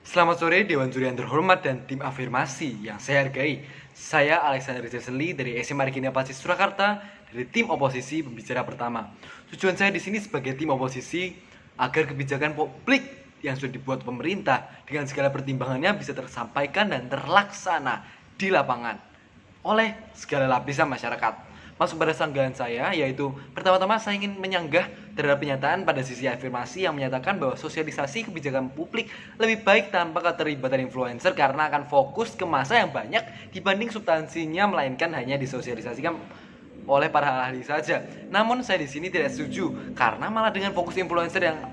Selamat sore Dewan Juri yang terhormat dan tim afirmasi yang saya hargai. Saya Alexander Rizal dari SMA Regina Pacis Surakarta dari tim oposisi pembicara pertama. Tujuan saya di sini sebagai tim oposisi agar kebijakan publik yang sudah dibuat pemerintah dengan segala pertimbangannya bisa tersampaikan dan terlaksana di lapangan oleh segala lapisan masyarakat. Masuk pada sanggahan saya, yaitu pertama-tama saya ingin menyanggah terhadap pernyataan pada sisi afirmasi yang menyatakan bahwa sosialisasi kebijakan publik lebih baik tanpa keterlibatan influencer karena akan fokus ke masa yang banyak dibanding substansinya, melainkan hanya disosialisasikan oleh para ahli saja. Namun saya di sini tidak setuju karena malah dengan fokus influencer yang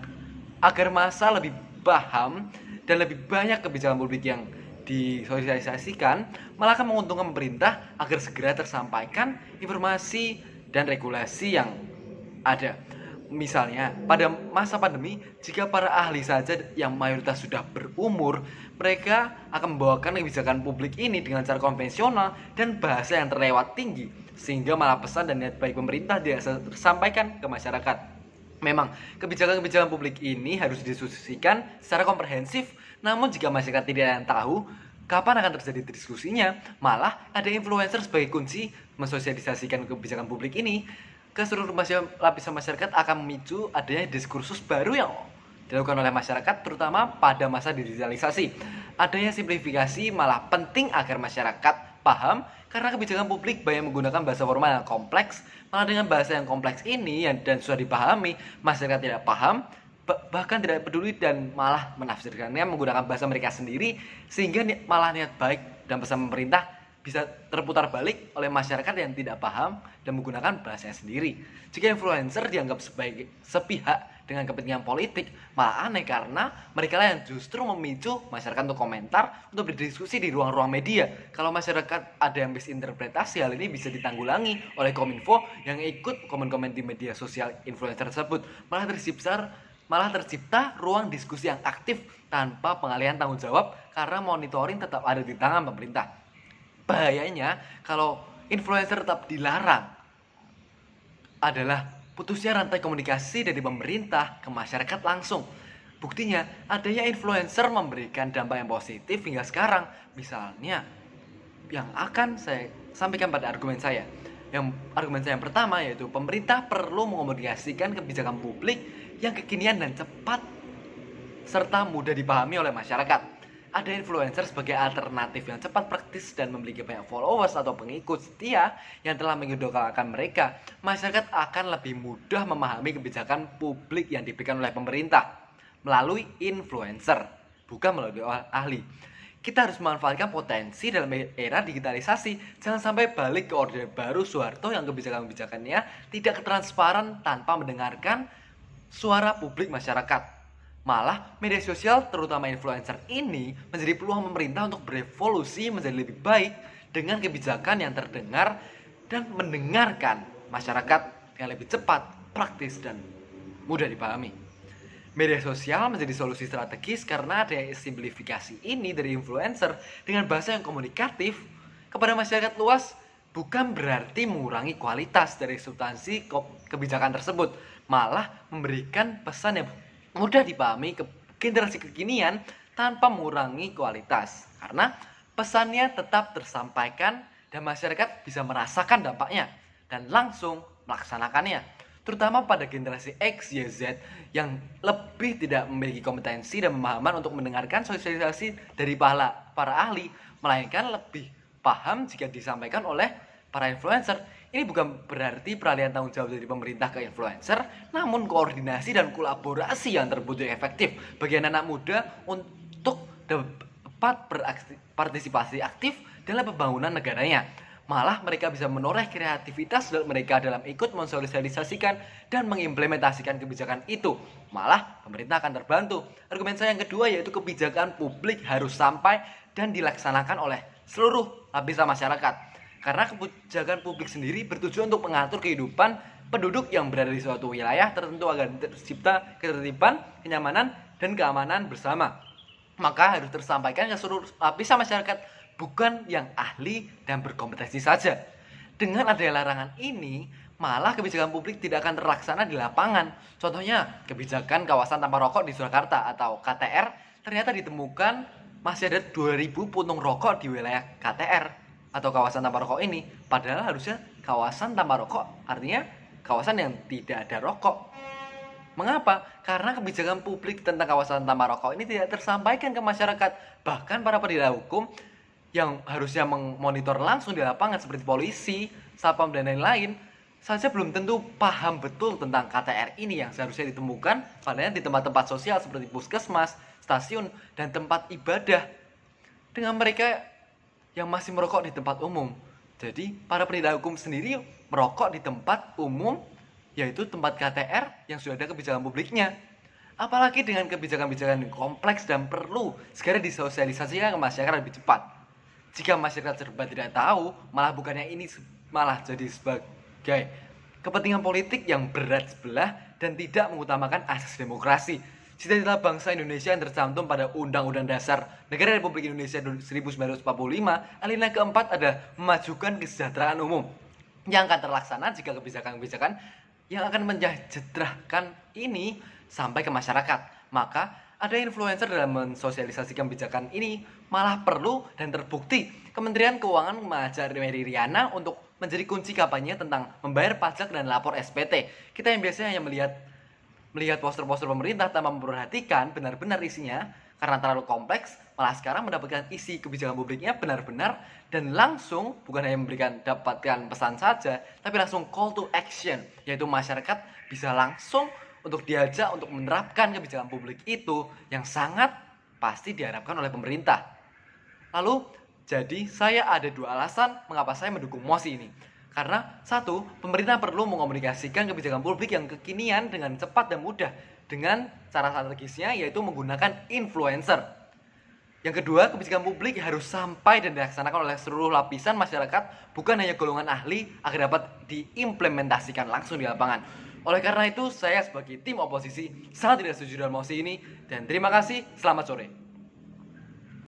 agar masa lebih paham dan lebih banyak kebijakan publik yang disosialisasikan malah akan menguntungkan pemerintah agar segera tersampaikan informasi dan regulasi yang ada. Misalnya, pada masa pandemi, jika para ahli saja yang mayoritas sudah berumur, mereka akan membawakan kebijakan publik ini dengan cara konvensional dan bahasa yang terlewat tinggi, sehingga malah pesan dan niat baik pemerintah tidak tersampaikan ke masyarakat. Memang, kebijakan-kebijakan publik ini harus didiskusikan secara komprehensif, namun jika masyarakat tidak ada yang tahu kapan akan terjadi diskusinya, malah ada influencer sebagai kunci mensosialisasikan kebijakan publik ini ke seluruh lapisan masyarakat akan memicu adanya diskursus baru yang dilakukan oleh masyarakat, terutama pada masa digitalisasi. Adanya simplifikasi malah penting agar masyarakat paham karena kebijakan publik banyak menggunakan bahasa formal yang kompleks. Malah dengan bahasa yang kompleks ini dan sudah dipahami, masyarakat tidak paham, bahkan tidak peduli dan malah menafsirkannya menggunakan bahasa mereka sendiri, sehingga malah niat baik dan pesan pemerintah bisa terputar balik oleh masyarakat yang tidak paham dan menggunakan bahasanya sendiri. Jika influencer dianggap sebagai sepihak dengan kepentingan politik, malah aneh karena mereka lah yang justru memicu masyarakat untuk komentar, untuk berdiskusi di ruang-ruang media. Kalau masyarakat ada yang misinterpretasi, hal ini bisa ditanggulangi oleh Kominfo yang ikut komen-komen di media sosial influencer tersebut. Malah tercipta ruang diskusi yang aktif tanpa pengalihan tanggung jawab karena monitoring tetap ada di tangan pemerintah. Bahayanya kalau influencer tetap dilarang adalah putusnya rantai komunikasi dari pemerintah ke masyarakat langsung. Buktinya, adanya influencer memberikan dampak yang positif hingga sekarang. Misalnya, yang akan saya sampaikan pada argumen saya. Argumen saya yang pertama yaitu pemerintah perlu mengomunikasikan kebijakan publik yang kekinian dan cepat serta mudah dipahami oleh masyarakat. Ada influencer sebagai alternatif yang cepat, praktis, dan memiliki banyak followers atau pengikut setia yang telah mengidolakan mereka. Masyarakat akan lebih mudah memahami kebijakan publik yang diberikan oleh pemerintah melalui influencer, bukan melalui ahli. Kita harus memanfaatkan potensi dalam era digitalisasi. Jangan sampai balik ke orde baru Soeharto yang kebijakan-kebijakannya tidak transparan tanpa mendengarkan suara publik masyarakat. Malah media sosial terutama influencer ini menjadi peluang pemerintah untuk berevolusi menjadi lebih baik dengan kebijakan yang terdengar dan mendengarkan masyarakat yang lebih cepat, praktis, dan mudah dipahami. Media sosial menjadi solusi strategis karena ada simplifikasi ini dari influencer dengan bahasa yang komunikatif kepada masyarakat luas, bukan berarti mengurangi kualitas dari substansi kebijakan tersebut, malah memberikan pesan yang mudah dipahami ke generasi kekinian tanpa mengurangi kualitas, karena pesannya tetap tersampaikan dan masyarakat bisa merasakan dampaknya dan langsung melaksanakannya, terutama pada generasi X, Y, Z yang lebih tidak memiliki kompetensi dan pemahaman untuk mendengarkan sosialisasi dari para ahli, melainkan lebih paham jika disampaikan oleh para influencer. Ini bukan berarti peralihan tanggung jawab dari pemerintah ke influencer, namun koordinasi dan kolaborasi yang terbutuh efektif bagi anak-anak muda untuk dapat berpartisipasi aktif dalam pembangunan negaranya. Malah mereka bisa menoreh kreativitas mereka dalam ikut mensosialisasikan dan mengimplementasikan kebijakan itu. Malah pemerintah akan terbantu. Argumen saya yang kedua yaitu kebijakan publik harus sampai dan dilaksanakan oleh seluruh lapisan masyarakat. Karena kebijakan publik sendiri bertujuan untuk mengatur kehidupan penduduk yang berada di suatu wilayah tertentu agar tercipta ketertiban, kenyamanan, dan keamanan bersama. Maka harus tersampaikan ke seluruh lapisan masyarakat, bukan yang ahli dan berkompetensi saja. Dengan adanya larangan ini, malah kebijakan publik tidak akan terlaksana di lapangan. Contohnya, kebijakan kawasan tanpa rokok di Surakarta atau KTR ternyata ditemukan masih ada 2.000 puntung rokok di wilayah KTR atau kawasan tanpa rokok ini. Padahal harusnya kawasan tanpa rokok artinya kawasan yang tidak ada rokok. Mengapa? Karena kebijakan publik tentang kawasan tanpa rokok ini tidak tersampaikan ke masyarakat. Bahkan para penegak hukum yang harusnya memonitor langsung di lapangan seperti polisi, satpam dan lain-lain saja belum tentu paham betul tentang KTR ini yang seharusnya ditemukan padahal di tempat-tempat sosial seperti puskesmas, stasiun, dan tempat ibadah. Dengan mereka yang masih merokok di tempat umum. Jadi para penegak hukum sendiri merokok di tempat umum, yaitu tempat KTR yang sudah ada kebijakan publiknya. Apalagi dengan kebijakan-kebijakan yang kompleks dan perlu segera disosialisasikan ke masyarakat lebih cepat. Jika masyarakat serba tidak tahu, malah bukannya ini malah jadi sebagai kepentingan politik yang berat sebelah dan tidak mengutamakan asas demokrasi. Cita-cita bangsa Indonesia yang tercantum pada Undang-Undang Dasar Negara Republik Indonesia 1945, alinea keempat adalah memajukan kesejahteraan umum yang akan terlaksana jika kebijakan-kebijakan yang akan mensejahterakan ini sampai ke masyarakat. Maka ada influencer dalam mensosialisasikan kebijakan ini malah perlu dan terbukti Kementerian Keuangan mengajar Mary Riana untuk menjadi kunci kampanye tentang membayar pajak dan lapor SPT. Kita yang biasanya hanya melihat poster-poster pemerintah tanpa memperhatikan benar-benar isinya karena terlalu kompleks, malah sekarang mendapatkan isi kebijakan publiknya benar-benar dan langsung bukan hanya dapatkan pesan saja, tapi langsung call to action, yaitu masyarakat bisa langsung untuk diajak untuk menerapkan kebijakan publik itu yang sangat pasti diharapkan oleh pemerintah. Lalu, jadi saya ada 2 alasan mengapa saya mendukung mosi ini. Karena 1, pemerintah perlu mengomunikasikan kebijakan publik yang kekinian dengan cepat dan mudah dengan cara strategisnya yaitu menggunakan influencer. Yang kedua, kebijakan publik harus sampai dan dilaksanakan oleh seluruh lapisan masyarakat, bukan hanya golongan ahli agar dapat diimplementasikan langsung di lapangan. Oleh karena itu, saya sebagai tim oposisi sangat tidak setuju dengan mosi ini dan terima kasih, selamat sore.